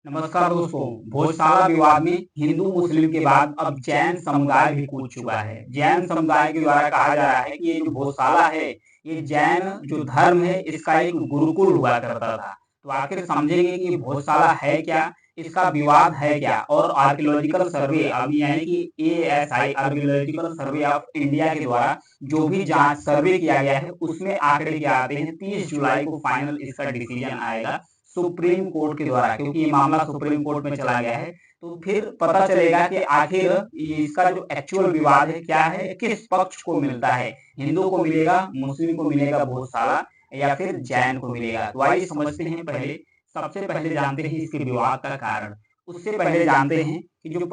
नमस्कार दोस्तों। भोजशाला विवाद में हिंदू मुस्लिम के बाद अब जैन समुदाय भी कूद चुका है। जैन समुदाय के द्वारा कहा जा रहा है कि ये जो भोजशाला है, ये जैन जो धर्म है इसका एक गुरुकुल हुआ करता था। तो आखिर समझेंगे कि भोजशाला है क्या, इसका विवाद है क्या, और आर्कियोलॉजिकल सर्वे अब यानी कि ASI archaeological survey of India के द्वारा जो भी जांच सर्वे किया गया है उसमें आंकड़े क्या आते हैं। 30 जुलाई को फाइनल इसका डिसीजन आएगा सुप्रीम कोर्ट के द्वारा, क्योंकि ये मामला सुप्रीम कोर्ट में चला गया है। तो फिर पता चलेगा कि आखिर इसका जो एक्चुअल विवाद है क्या है, किस पक्ष को मिलता है। हिंदू को मिलेगा, मुस्लिम को मिलेगा भोजशाला, या फिर जैन को मिलेगा। तो आइए समझते हैं। पहले सबसे पहले जानते हैं इसके विवाद का कारण। उससे पहले जानते हैं कि जो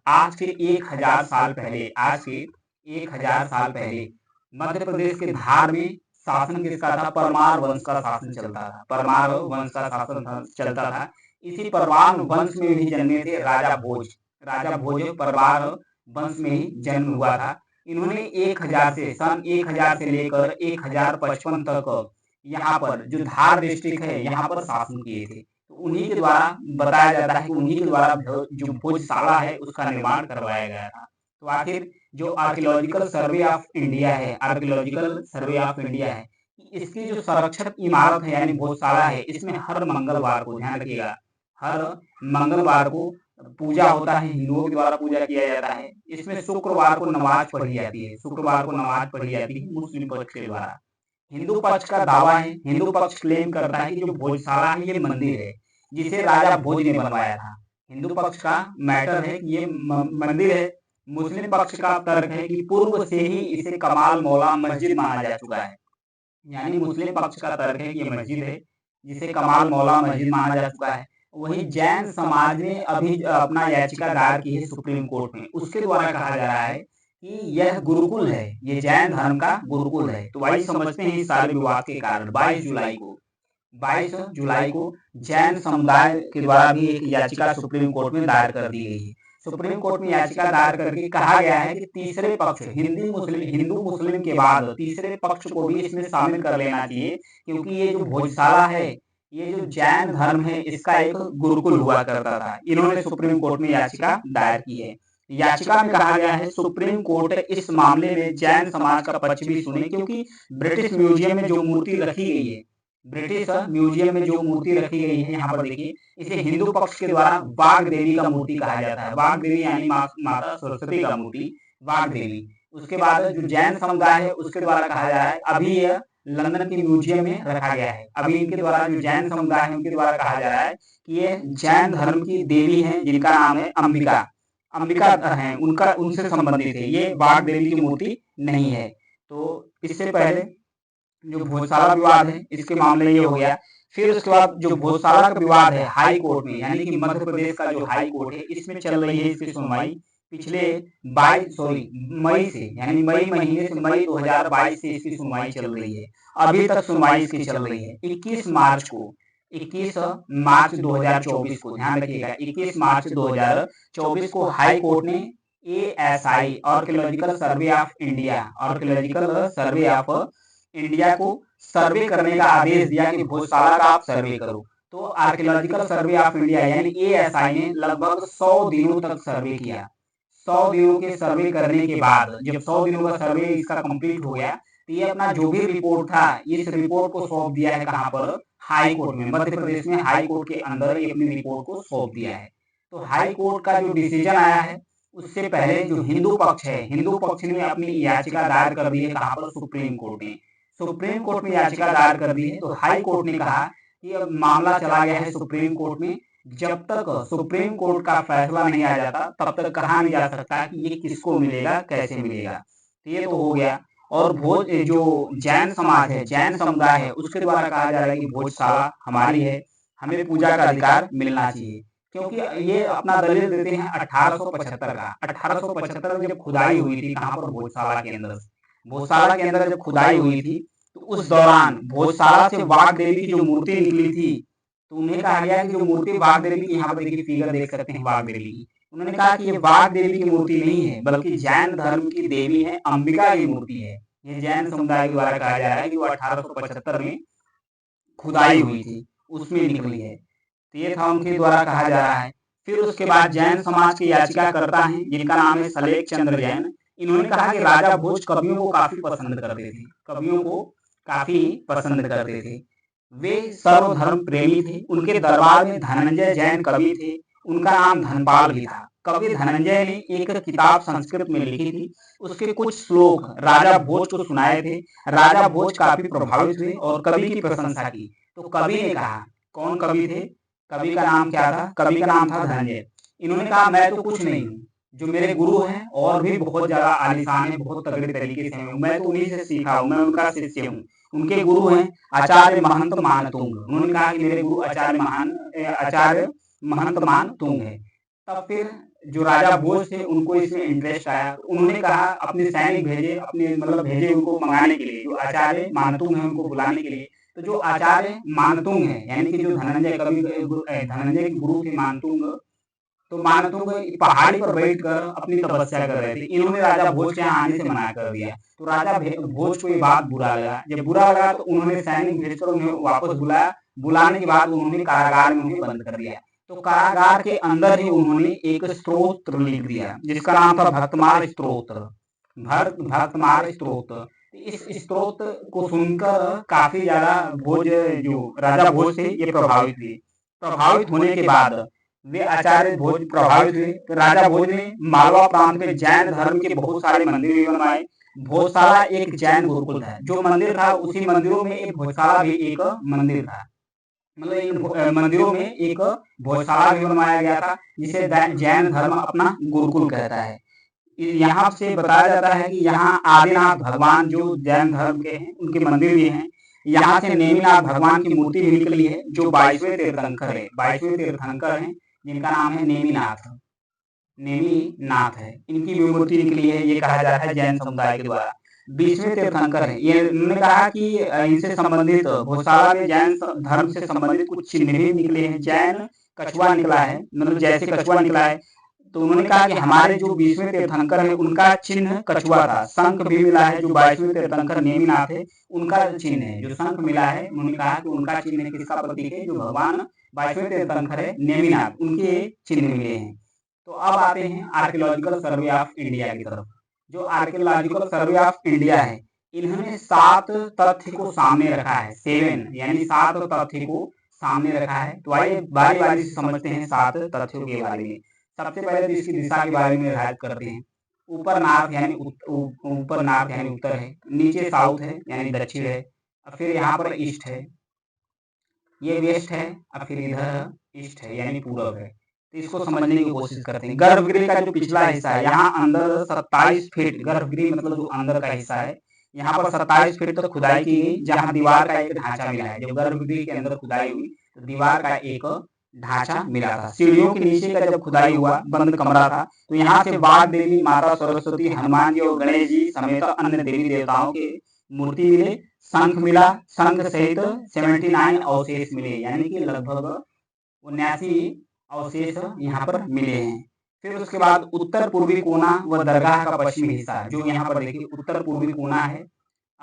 आज के 1000 साल पहले, आज के 1000 साल पहले मध्य प्रदेश के धार में शासन किसका था? परमार वंश का शासन चलता था। परमार वंश का शासन चलता था। इसी परमार वंश में ही जन्मे थे राजा भोज। राजा भोज परमार वंश में ही जन्म हुआ था। इन्होंने 1000 से सन 1000 से लेकर 1055 तक यहाँ पर जो धार डिस्ट्रिक्ट है यहाँ पर शासन किए थे। तो उन्हीं के द्वारा बताया जाता है कि उन्हीं के द्वारा जो भोजशाला है उसका निर्माण करवाया गया था। तो आखिर जो आर्कियोलॉजिकल सर्वे ऑफ इंडिया है, आर्कियोलॉजिकल सर्वे ऑफ इंडिया है, इसकी जो संरक्षक इमारत है यानी भोजशाला है, इसमें हर मंगलवार को, ध्यान रखिएगा, हर मंगलवार को पूजा होता है। हिंदुओं के द्वारा पूजा किया जाता है। इसमें शुक्रवार को नमाज पढ़ी जाती है। शुक्रवार को नमाज पढ़ी जाती है मुस्लिम पक्ष के द्वारा। हिंदू पक्ष का दावा है, हिंदू पक्ष क्लेम करता है कि जो भोजशाला है ये मंदिर है जिसे राजा भोज ने बनवाया था। हिंदू पक्ष का मैटर है कि ये मंदिर है। मुस्लिम पक्ष का तर्क है कि पूर्व से ही इसे कमाल मौला मस्जिद माना जा चुका है। यानी मुस्लिम पक्ष का तर्क है कि ये मस्जिद है जिसे कमाल मौला मस्जिद माना जा चुका है। वहीं जैन समाज ने अभी अपना याचिका दायर की है सुप्रीम कोर्ट में। उसके द्वारा कहा जा रहा है कि यह गुरुकुल है, ये जैन धर्म का गुरुकुल है। तो वही समझते हैं इस सारे विवाद के कारण। 22 जुलाई को जैन समुदाय के द्वारा भी एक याचिका सुप्रीम कोर्ट में दायर कर दी गई है। सुप्रीम कोर्ट में याचिका दायर करके कहा गया है कि तीसरे पक्ष हिंदू मुस्लिम के बाद तीसरे पक्ष को भी इसमें शामिल कर लेना चाहिए, क्योंकि ये जो भोजशाला है, ये जो जैन धर्म है इसका एक गुरुकुल हुआ करता था। इन्होंने सुप्रीम कोर्ट में याचिका दायर की है। याचिका में कहा गया है सुप्रीम कोर्ट इस मामले में जैन समाज का पक्ष भी सुने, क्योंकि ब्रिटिश म्यूजियम में जो मूर्ति रखी गई है, ब्रिटिश म्यूजियम में जो मूर्ति रखी गई है, यहाँ पर देखिए, इसे हिंदू पक्ष के द्वारा बाघ देवी का मूर्ति कहा जाता है। बाघ देवी यानी माता सरस्वती का मूर्ति, बाघ देवी। उसके बाद जो जैन समुदाय है उसके द्वारा कहा जा रहा है, अभी यह लंदन के म्यूजियम में रखा गया है। अभी इनके द्वारा जो जैन समुदाय है उनके द्वारा कहा जा रहा है कि ये जैन धर्म की देवी है जिनका नाम है अंबिका। अंबिका है उनका, उनसे संबंधित है, ये बाघ देवी की मूर्ति नहीं है। तो इससे पहले जो भोजशाला विवाद है इसके मामले में ये हो गया। फिर उसके बाद जो भोजशाला का विवाद है हाई कोर्ट में, यानी कि मध्य प्रदेश का जो हाई कोर्ट है, इसमें चल रही है इसकी सुनवाई पिछले 22 मई से, यानी मई महीने से, मई 2022 से इसकी सुनवाई चल रही है। अभी तक सुनवाई इसकी चल रही है। 21 मार्च 2024 को, ध्यान रखिएगा, 21 मार्च 2024 को हाई कोर्ट ने ASI archaeological survey of India, archaeological survey of India को सर्वे करने का आदेश दिया कि भोजशाला का आप सर्वे करो। तो आर्कियोलॉजिकल सर्वे ऑफ इंडिया यानी एएसआई ने लगभग 100 दिनों तक सर्वे किया। 100 दिनों के सर्वे करने के बाद जब 100 दिनों का सर्वे इसका कंप्लीट हो गया, तो ये अपना जो भी रिपोर्ट था इस रिपोर्ट को सौंप दिया है कहाँ पर? हाई कोर्ट में। मध्य प्रदेश में हाई कोर्ट के अंदर ये अपनी रिपोर्ट को सौंप दिया है। तो हाई कोर्ट का जो डिसीजन आया है उससे पहले जो हिंदू पक्ष है, हिंदू पक्ष ने अपनी याचिका दायर कर दी है कहाँ पर? सुप्रीम कोर्ट में। सुप्रीम कोर्ट में याचिका दायर कर दी है। तो हाई कोर्ट ने कहा कि अब मामला चला गया है सुप्रीम कोर्ट में, जब तक सुप्रीम कोर्ट का फैसला नहीं आ जाता तब तक कहा नहीं जा सकता कि ये किसको मिलेगा, कैसे मिलेगा। तो ये तो हो गया। और भोज जो जैन समाज है, जैन समुदाय है, उसके द्वारा कहा जा रहा है कि भोजशाला हमारी है, हमें पूजा का अधिकार मिलना चाहिए। क्योंकि ये अपना दलील देते हैं 1875 का। 1875 में जब खुदाई हुई थी कहाँ पर? भोजशाला के अंदर। भोजशाला के अंदर जब खुदाई हुई थी तो उस दौरान भोजशाला से वाघ देवी की जो मूर्ति निकली थी, तो उन्हें कहा गया कि जो मूर्ति वाघ देवी की, यहाँ पर देखिए फिगर देख सकते हैं वाघ देवी की, उन्होंने कहा कि ये वाघ देवी की मूर्ति नहीं है बल्कि जैन धर्म की देवी है, अंबिका की मूर्ति है। ये जैन समुदाय के द्वारा कहा जा रहा है कि वो 1875 में खुदाई हुई थी उसमें निकली है। तो ये था उनके द्वारा कहा जा रहा है। फिर उसके बाद जैन समाज के याचिकाकर्ता हैं जिनका नाम है सलेख चंद्र जैन। इन्होंने कहा कि राजा भोज कवियों को काफी पसंद करते थे, कवियों को काफी पसंद करते थे। वे सर्वधर्म प्रेमी थे। उनके दरबार में धनंजय जैन कवि थे, उनका नाम धनपाल भी था। कवि धनंजय ने एक किताब संस्कृत में लिखी थी, उसके कुछ श्लोक राजा भोज को सुनाए थे। राजा भोज काफी प्रभावित हुए और कवि की प्रशंसा की। तो कवि ने कहा, कौन कवि थे, कवि का नाम क्या था, कवि का नाम था धनंजय। इन्होंने कहा मैं तो कुछ नहीं हूँ, जो मेरे गुरु हैं और भी बहुत ज्यादा आलिशान है, बहुत तगड़े तरीके से हूँ, मैं तो उन्हीं से सीखा हूँ, मैं उनका शिष्य हूँ। उनके गुरु हैं आचार्य महंत मानतुंग। उन्होंने कहा कि मेरे गुरु आचार्य महंत मानतुंग है। तब फिर जो राजा भोज थे उनको इसमें इंटरेस्ट आया। उन्होंने कहा अपने सैनिक भेजे, अपने मतलब भेजे उनको मंगाने के लिए, जो आचार्य मानतुंग है उनको बुलाने के लिए। तो जो आचार्य मानतुंग है यानी कि जो धनंजय कवि धनंजय के गुरु थे मानतुंग, तो मानतुंग पहाड़ी पर बैठकर अपनी तपस्या कर रहे थे। इन्होंने राजा भोज के यहाँ आने से मना कर दिया। तो राजा भोज को ये बात बुरा लगा। जब बुरा लगा तो उन्होंने सैनिक भेजकर उन्हें वापस बुलाया। बुलाने के बाद उन्होंने कारागार में उन्हें बंद कर दिया। तो कारागार के अंदर ही उन्होंने एक स्तोत्र लिख दिया जिसका नाम था भक्तमाल स्तोत्र। भक्तमाल स्तोत्र। इस स्तोत्र को सुनकर काफी ज्यादा भोज जो राजा भोज थे ये प्रभावित हुए। प्रभावित होने के बाद वे आचार्य भोज प्रभावित हुए। तो राजा भोज ने मालवा प्रांत में जैन धर्म के बहुत सारे मंदिर भी बनवाए। भोजशाला एक जैन गुरुकुल था। जो मंदिर था उसी मंदिरों में एक भोजशाला भी एक मंदिर था। मतलब इन मंदिरों में एक भोजशाला भी बनवाया गया था जिसे जैन धर्म अपना गुरुकुल कहता है। यहाँ से बताया जाता है कि यहाँ आदिनाथ भगवान जो जैन धर्म के हैं उनके मंदिर भी हैं। यहाँ से नेमिनाथ भगवान की मूर्ति भी निकली है जो 22वें तीर्थंकर है। 22वें तीर्थंकर हैं जिनका नाम है नेमिनाथ। नेमिनाथ है, इनकी भी मूर्ति निकली है, ये कहा जाता है जैन समुदाय के द्वारा। 20वें तीर्थंकर है। ये उन्होंने कहा कि इनसे संबंधित भोजशाला में जैन धर्म से संबंधित कुछ चिन्ह भी निकले हैं। जैन कछुआ निकला है, मतलब जैसे कछुआ निकला है। तो उन्होंने कहा कि हमारे जो 20वें तीर्थंकर है उनका चिन्ह कछुआ था। शंख भी मिला है, जो 22वें तीर्थंकर नेमिनाथ है उनका चिन्ह है, जो शंख मिला है। उन्होंने कहा कि उनका चिन्ह है, किसका प्रतीक है, जो भगवान 22वें तीर्थंकर है नेमिनाथ उनके चिन्ह मिले हैं। तो अब आते हैं आर्कियोलॉजिकल सर्वे ऑफ इंडिया की तरफ। जो आर्कियोलॉजिकल सर्वे ऑफ इंडिया है इन्होंने 7 तथ्य को सामने रखा है। 7 यानी 7 तथ्य को सामने रखा है। तो आइए बारी बारी से समझते हैं 7 तथ्यों के बारे में। सबसे पहले तो इसकी दिशा के बारे में रायत करते हैं। ऊपर नॉर्थ यानी ऊपर नॉर्थ यानी उत्तर है, नीचे साउथ है यानी दक्षिण है, और फिर यहाँ पर ईस्ट है, ये वेस्ट है, और फिर इधर ईस्ट है यानी पूरब है। तो इसको समझने की कोशिश करते हैं। गर्भगृह का जो पिछला हिस्सा है, यहाँ अंदर 27 फीट, गर्भगृह मतलब जो अंदर का हिस्सा है, यहाँ पर 27 फीट तक खुदाई की गई, जहाँ दीवार का एक ढांचा मिला है। जब गर्भगृह के अंदर खुदाई हुई तो दीवार का एक ढांचा मिला था। सीढ़ियों के नीचे का जब खुदाई हुआ, बंद कमरा था, तो यहाँ से वाग देवी, माता सरस्वती, हनुमान जी और गणेश जी समेत अन्य देवी देवताओं के मूर्ति मिले। शंख मिला, शंख सहित 79 अवशेष मिले, यानी कि लगभग 79 अवशेष यहाँ पर मिले हैं। फिर उसके बाद उत्तर पूर्वी कोना व दरगाह का पश्चिमी हिस्सा, जो यहाँ पर देखिए उत्तर पूर्वी कोना है,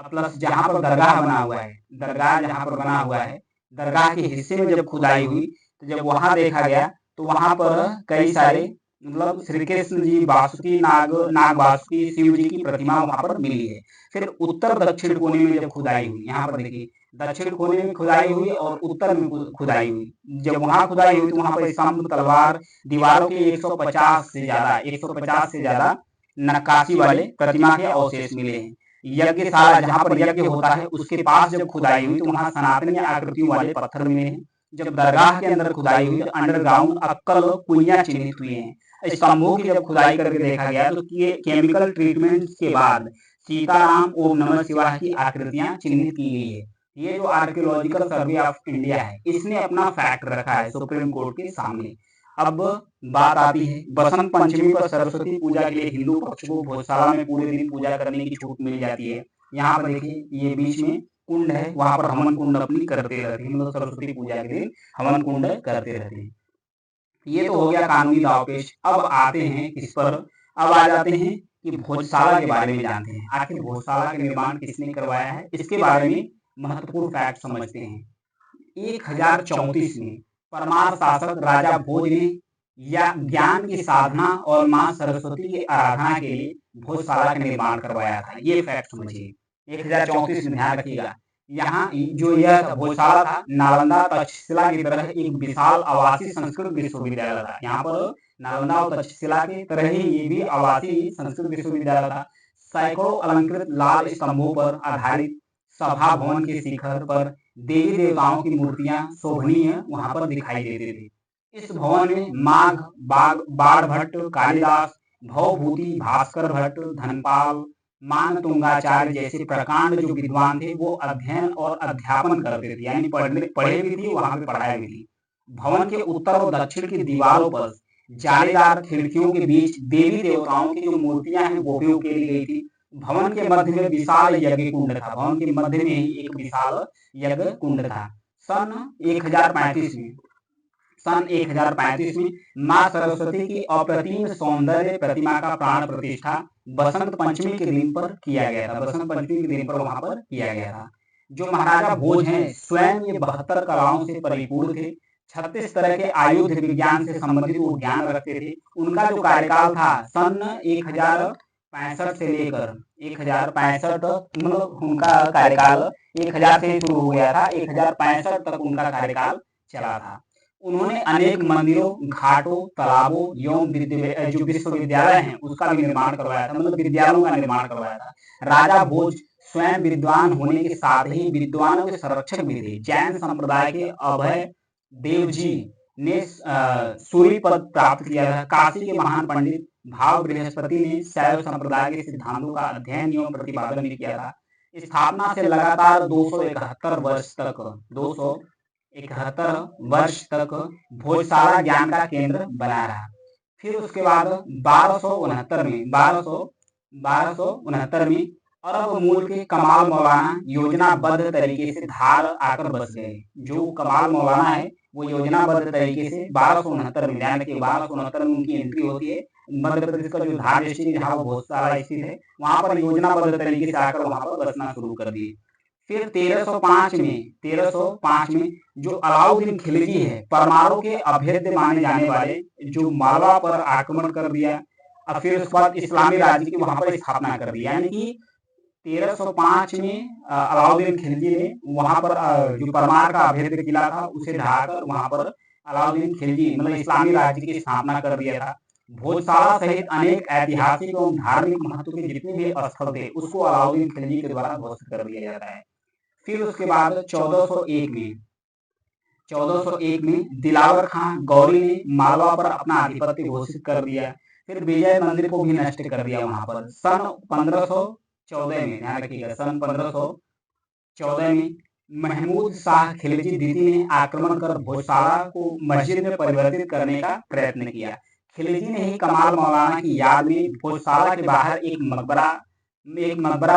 प्लस जहाँ पर दरगाह बना हुआ है, दरगाह जहाँ पर बना हुआ है, दरगाह के हिस्से में जब खुदाई हुई तो जब वहां देखा गया तो वहां पर कई सारे मतलब श्री कृष्ण जी, बासुकी नाग बासुकी, शिव जी की प्रतिमा वहां पर मिली है। फिर उत्तर दक्षिण कोने में जब खुदाई हुई, यहाँ पर देखिए दक्षिण कोने में खुदाई हुई और उत्तर में खुदाई हुई। जब वहां खुदाई हुई तो वहां पर स्तंभ, तलवार, दीवारों के 150 से ज्यादा नक्काशी वाले प्रतिमा के अवशेष मिले हैं। यज्ञशाला जहाँ पर यज्ञ होता है उसके पास जब खुदाई हुई तो वहां सनातनी आकृतियों वाले पत्थर मिले हैं। जब दरगाह के अंदर खुदाई हुई तो अंडरग्राउंड अक्कल कुइयां चिन्हित हुई हैं। स्तंभों की जब खुदाई करके देखा गया तो केमिकल ट्रीटमेंट के बाद सीताराम, ओम नमः शिवाय की आकृतियां चिन्हित की गई है। ये जो आर्कियोलॉजिकल सर्वे ऑफ इंडिया है इसने अपना फैक्ट रखा है सुप्रीम कोर्ट के सामने। अब बात आती है बसंत पंचमी पर सरस्वती पूजा के लिए हिंदू पक्ष को भोजशाला में पूरे दिन पूजा करने की छूट मिल जाती है। यहाँ पर देखिए ये बीच में कुंड है, वहां पर हवन कुंड अपनी करते रहते हैं, मतलब सरस्वती पूजा के दिन हवन कुंड करते रहते हैं। ये तो हो गया कानूनी दावपेच। अब आते हैं किस पर, अब आ जाते हैं कि भोजशाला के बारे में जानते हैं। आखिर भोजशाला का निर्माण किसने करवाया है, इसके बारे में महत्वपूर्ण फैक्ट समझते हैं। 1034 में परमार शासक राजा भोज ने या ज्ञान की साधना और मां सरस्वती की आराधना के लिए भोजशाला का निर्माण करवाया था। ये फैक्ट समझिए। 1034 में ध्यान रखिएगा। यहाँ जो यह भोजशाला था, नालंदा तक्षशिला की तरह एक विशाल आवासीय संस्कृत विश्वविद्यालय था। यहाँ पर नालंदा और तक्षशिला की तरह ही ये भी आवासीय संस्कृत विश्वविद्यालय था। सैकड़ों अलंकृत लाल स्तंभों पर आधारित सभा भवन के शिखर पर देवी देवताओं की मूर्तियां शोभनीय वहां पर दिखाई देती थी। इस भवन में माघ, बाढ़ भट्ट, कालिदास, भवभूति, भास्कर भट्ट, धनपाल, मानतुंगाचार्य जैसे प्रकांड जो विद्वान थे वो अध्ययन और अध्यापन करते थे, यानी पढ़े भी थी, वहां पे पढ़ाई भी थी। भवन के उत्तर और दक्षिण की दीवारों पर जालीदार खिड़कियों के बीच देवी देवताओं की जो मूर्तियां हैं वो भी उकेरी गई थी। भवन के मध्य में विशाल यज्ञ कुंड था। भवन के मध्य में ही एक विशाल यज्ञ कुंड था। सन 1035 में सन 1035 में मां सरस्वती की अप्रतिम सौंदर्य प्रतिमा का प्राण प्रतिष्ठा बसंत पंचमी के दिन पर किया गया था। बसंत पंचमी के दिन पर वहां पर किया गया था। जो महाराजा भोज हैं स्वयं ये 72 कलाओं से परिपूर्ण थे। 36 तरह के आयुध विज्ञान से संबंधित वो ज्ञान रखते थे। उनका जो कार्यकाल था सन 1065 से लेकर 1065, मतलब उनका कार्यकाल 1000 से शुरू हो गया था, 1065 तक उनका कार्यकाल चला था। उन्होंने अनेक मंदिरों, घाटों, तालाबों एवं जो विश्वविद्यालय हैं उसका भी निर्माण करवाया था, मतलब विद्यालयों का निर्माण करवाया था। राजा भोज स्वयं विद्वान होने के साथ ही विद्वानों के संरक्षक भी थे। जैन संप्रदाय के अभय देव जी ने सूरी पद प्राप्त किया था। काशी के महान पंडित भाव बृहस्पति ने शैव संप्रदाय के सिद्धांतों का अध्ययन एवं प्रतिपादन भी किया था। स्थापना से लगातार 271 वर्ष तक भोजशाला ज्ञान का केंद्र बना रहा। फिर उसके बाद 1269 में अरब मूल के कमाल मौलाना योजनाबद्ध तरीके से धार आकर बस गए। जो कमाल मौलाना है वो योजनाबद्ध तरीके से 1269 में, ध्यान रखिए 1269 में उनकी एंट्री होती है। मध्य प्रदेश का जो धार डिस्ट्रिक्ट जहाँ भोजशाला स्थित है वहां पर योजनाबद्ध तरीके से आकर वहां पर बसना शुरू कर दिए। फिर 1305 में जो अलाउद्दीन खिलजी है, परमाणु के अभेद्य माने जाने वाले, जो मालवा पर आक्रमण कर दिया और फिर उसके बाद इस्लामी राज्य की वहां पर स्थापना कर दी। यानी कि 1305 में अलाउद्दीन खिलजी ने वहां पर जो परमार का अभेद्य किला था उसे ढाकर वहां पर अलाउद्दीन खिलजी मतलब इस्लामी राज्य की स्थापना कर दिया था। भोजशाला सहित अनेक ऐतिहासिक एवं धार्मिक महत्व के जितने भी स्थल थे उसको अलाउद्दीन खिलजी के द्वारा ध्वस्त कर दिया जाता है। फिर उसके बाद 1401 में दिलावर खां गौरी ने मालवा पर अपना आधिपत्य घोषित कर दिया। फिर विजय मंदिर को भी नष्ट कर दिया वहां पर। सन 1514 में, ध्यान रखिएगा, सन 1514 में महमूद शाह खिलजी द्वितीय ने आक्रमण कर भोजशाला को मस्जिद में परिवर्तित करने का प्रयत्न किया। खिलजी ने ही कमाल मौलाना की याद में भोजशाला के बाहर एक मकबरा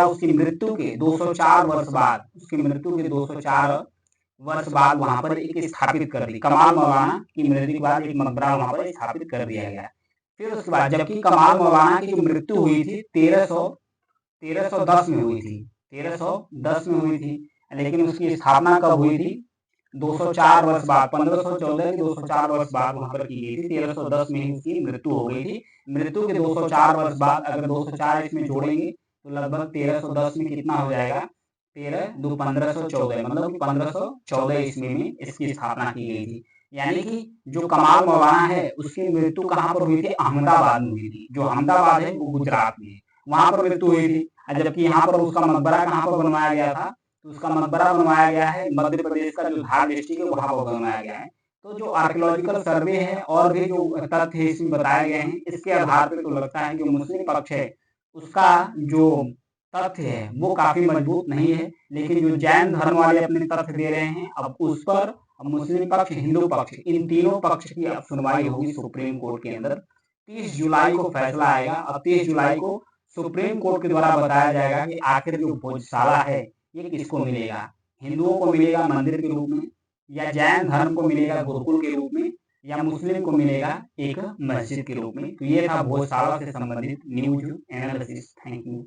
उसकी मृत्यु के 204 वर्ष बाद वहां पर एक स्थापित कर दी। कमाल मौलाना की मृत्यु के बाद एक मकबरा वहां पर स्थापित कर दिया गया। फिर उसके बाद जबकि कमाल मौलाना की जो मृत्यु हुई थी 1310 में हुई थी, लेकिन उसकी स्थापना कब हुई थी? 204 वर्ष बाद, 1514 के 204 वर्ष बाद वहां पर की गई थी। 1310 में ही उसकी मृत्यु हो गई थी। मृत्यु के 204 वर्ष बाद अगर 204 इसमें जोड़ेंगे तो लगभग 1310 में कितना हो जाएगा? 13×2 1514, मतलब 1514 ईस्वी में इसकी स्थापना की गई थी। यानी कि जो कमाल मौलाना है उसकी मृत्यु कहाँ पर हुई थी? अहमदाबाद में हुई थी। जो अहमदाबाद है वो गुजरात में है, वहां पर मृत्यु हुई थी। जबकि यहाँ पर उसका मकबरा कहाँ पर बनवाया गया था? तो उसका मकबरा बनवाया गया है मध्य प्रदेश का जो धार डिस्ट्रिक्ट है वहां पर बनवाया गया है। तो जो आर्कियोलॉजिकल सर्वे है और भी जो तथ्य इसमें बताए गए हैं इसके आधार पर तो लगता है कि मुस्लिम पक्ष है उसका जो तथ्य है वो काफी मजबूत नहीं है। लेकिन जो जैन धर्म वाले अपने तथ्य दे रहे हैं अब उस पर मुस्लिम पक्ष, हिंदू पक्ष, इन तीनों पक्ष की अब सुनवाई होगी सुप्रीम कोर्ट के अंदर। 30 जुलाई को फैसला आएगा। अब 30 जुलाई को सुप्रीम कोर्ट के द्वारा बताया जाएगा कि आखिर जो भोजशाला है ये किसको मिलेगा? हिंदुओं को मिलेगा मंदिर के रूप में, या जैन धर्म को मिलेगा गुरुकुल के रूप में, या मुस्लिम को मिलेगा एक मस्जिद के रूप में। तो ये था भोजशाला से संबंधित न्यूज एनालिसिस। Thank you.